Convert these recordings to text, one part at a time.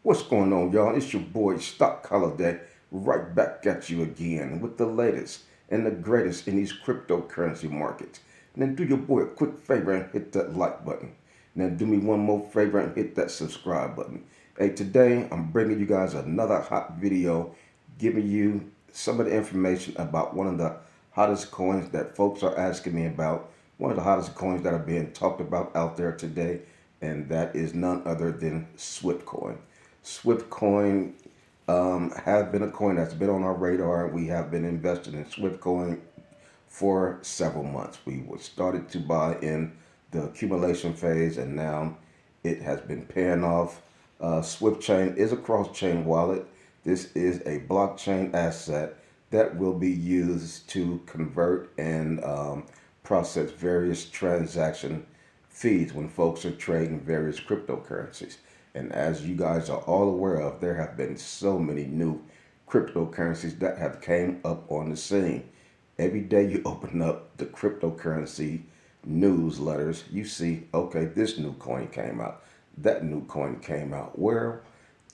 What's going on, y'all? It's your boy Stock Holiday, right back at you again with the latest and the greatest in these cryptocurrency markets. Now, do your boy a quick favor and hit that like button. Now, do me one more favor and hit that subscribe button. Hey, today I'm bringing you guys another hot video, giving you some of the information about one of the hottest coins that folks are asking me about. One of the hottest coins that are being talked about out there today, and that is none other than SWFTCOIN. SWFTCOIN has been a coin that's been on our radar. We have been invested in SWFTCOIN for several months. We were started to buy in the accumulation phase, and now it has been paying off. Swift Chain is a cross-chain wallet. This is a blockchain asset that will be used to convert and process various transaction fees when folks are trading various cryptocurrencies. And as you guys are all aware of, there have been so many new cryptocurrencies that have came up on the scene. Every day you open up the cryptocurrency newsletters, you see, okay, this new coin came out, that new coin came out. Where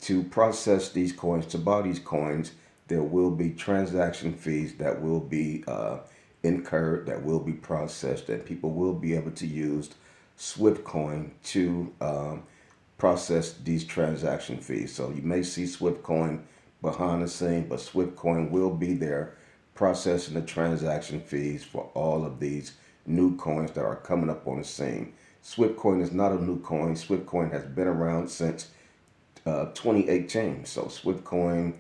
to process these coins, to buy these coins, there will be transaction fees that will be incurred, that will be processed, and people will be able to use SWFTCOIN to process these transaction fees. So you may see SWFTCOIN behind the scene, but SWFTCOIN will be there processing the transaction fees for all of these new coins that are coming up on the scene. SWFTCOIN is not a new coin. SWFTCOIN has been around since 2018. So SWFTCOIN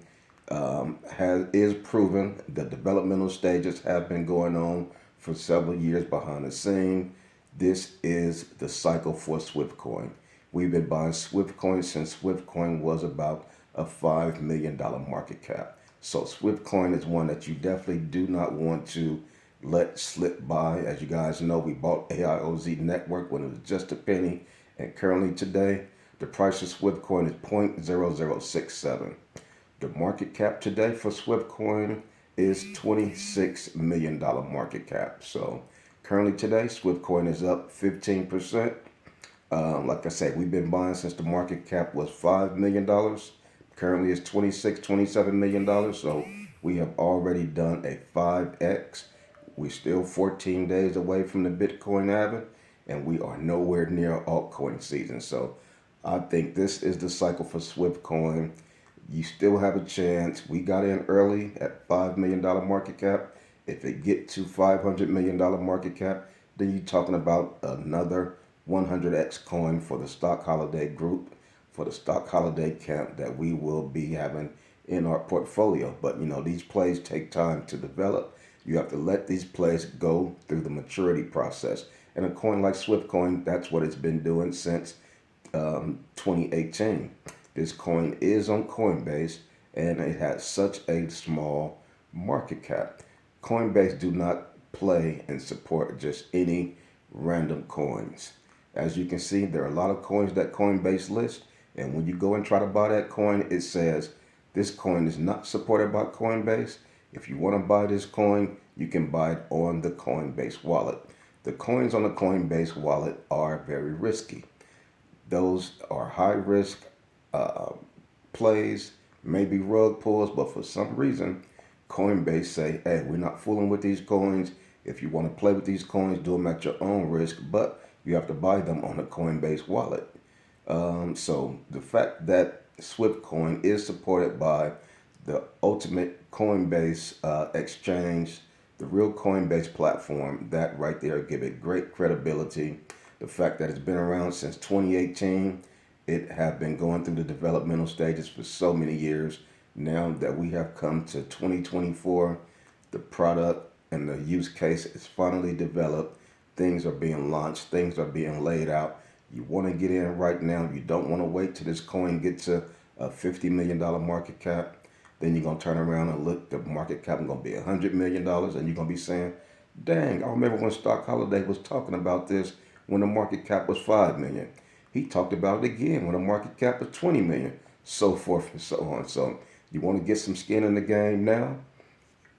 is proven. The developmental stages have been going on for several years behind the scene. This is the cycle for SWFTCOIN. We've been buying SWFTCOIN since SWFTCOIN was about a $5 million market cap. So SWFTCOIN is one that you definitely do not want to let slip by. As you guys know, we bought AIOZ Network when it was just a penny, and currently today, the price of SWFTCOIN is 0.0067. The market cap today for SWFTCOIN is $26 million market cap. So currently today, SWFTCOIN is up 15%. Like I said, we've been buying since the market cap was $5 million. Currently it's $27 million. So we have already done a 5X. We're still 14 days away from the Bitcoin halving, and we are nowhere near altcoin season. So I think this is the cycle for SWFTCOIN. You still have a chance. We got in early at $5 million market cap. If it get to $500 million market cap, then you're talking about another 100x coin for the stock holiday group, for the stock holiday camp that we will be having in our portfolio. But these plays take time to develop. You have to let these plays go through the maturity process. And a coin like SWFTCOIN, that's what it's been doing since 2018. This coin is on COINBASE, and it has such a small market cap. COINBASE do not play and support just any random coins. As you can see, there are a lot of coins that COINBASE lists, and when you go and try to buy that coin, it says this coin is not supported by COINBASE. If you want to buy this coin, you can buy it on the COINBASE wallet. The coins on the COINBASE wallet are very risky. Those are high risk plays, maybe rug pulls, but for some reason, COINBASE say, hey, we're not fooling with these coins. If you want to play with these coins, do them at your own risk, but you have to buy them on the COINBASE wallet. So the fact that SWFTCOIN is supported by the ultimate Coinbase exchange, the real Coinbase platform, that right there give it great credibility. The fact that it's been around since 2018, it have been going through the developmental stages for so many years. Now that we have come to 2024, the product and the use case is finally developed. Things are being launched. Things are being laid out. You want to get in right now. You don't want to wait till this coin gets to a $50 million market cap. Then you're going to turn around and look, the market cap is going to be $100 million, and you're going to be saying, dang, I remember when Stock Holiday was talking about this when the market cap was $5 million. He talked about it again when the market cap was $20 million, so forth and so on. So you want to get some skin in the game now?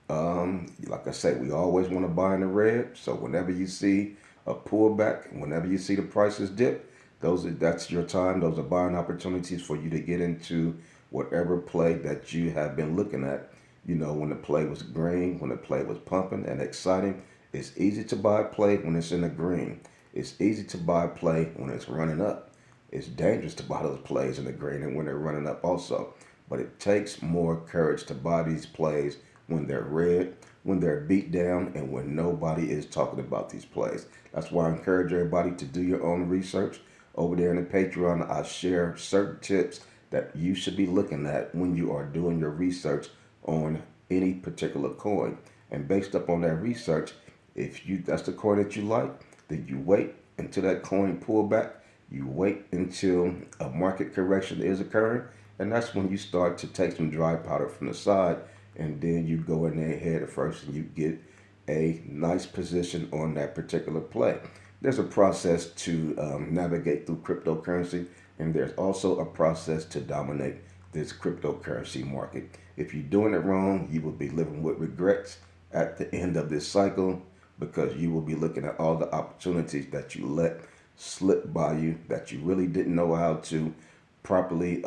Like I say, we always want to buy in the red. So whenever you see a pullback, whenever you see the prices dip, That's your time. Those are buying opportunities for you to get into whatever play that you have been looking at. When the play was green, when the play was pumping and exciting, it's easy to buy a play when it's in the green. It's easy to buy a play when it's running up. It's dangerous to buy those plays in the green and when they're running up also. But it takes more courage to buy these plays when they're red, when they're beat down, and when nobody is talking about these plays. That's why I encourage everybody to do your own research. Over there in the Patreon, I share certain tips that you should be looking at when you are doing your research on any particular coin. And based upon that research, if you that's the coin that you like, then you wait until that coin pull back. You wait until a market correction is occurring, and that's when you start to take some dry powder from the side, and then you go in there head first and you get a nice position on that particular play. There's a process to navigate through cryptocurrency, and there's also a process to dominate this cryptocurrency market. If you're doing it wrong, you will be living with regrets at the end of this cycle, because you will be looking at all the opportunities that you let slip by you, that you really didn't know how to properly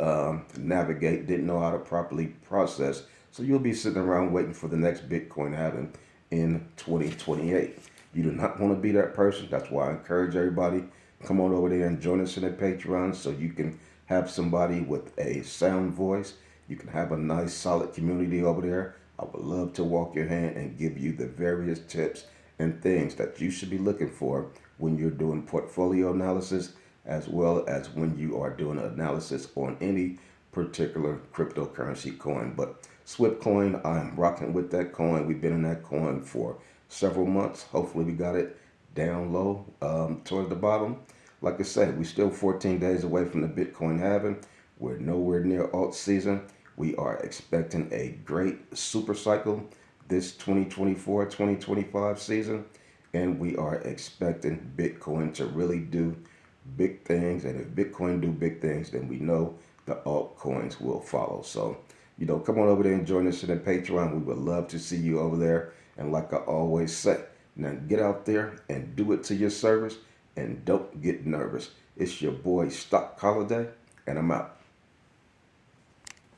navigate, didn't know how to properly process. So you'll be sitting around waiting for the next Bitcoin halving in 2028. You do not want to be that person. That's why I encourage everybody, come on over there and join us in the Patreon so you can have somebody with a sound voice. You can have a nice solid community over there. I would love to walk your hand and give you the various tips and things that you should be looking for when you're doing portfolio analysis, as well as when you are doing analysis on any particular cryptocurrency coin. But SWFTCOIN, I'm rocking with that coin. We've been in that coin for several months. Hopefully we got it down low towards the bottom. Like I said, we're still 14 days away from the Bitcoin halving. We're nowhere near alt season. We are expecting a great super cycle this 2024-2025 season, and we are expecting Bitcoin to really do big things. And if Bitcoin do big things, then we know the altcoins will follow. So, come on over there and join us in the Patreon. We would love to see you over there. And like I always say, now get out there and do it to your service, and don't get nervous. It's your boy Stock Holiday, and I'm out.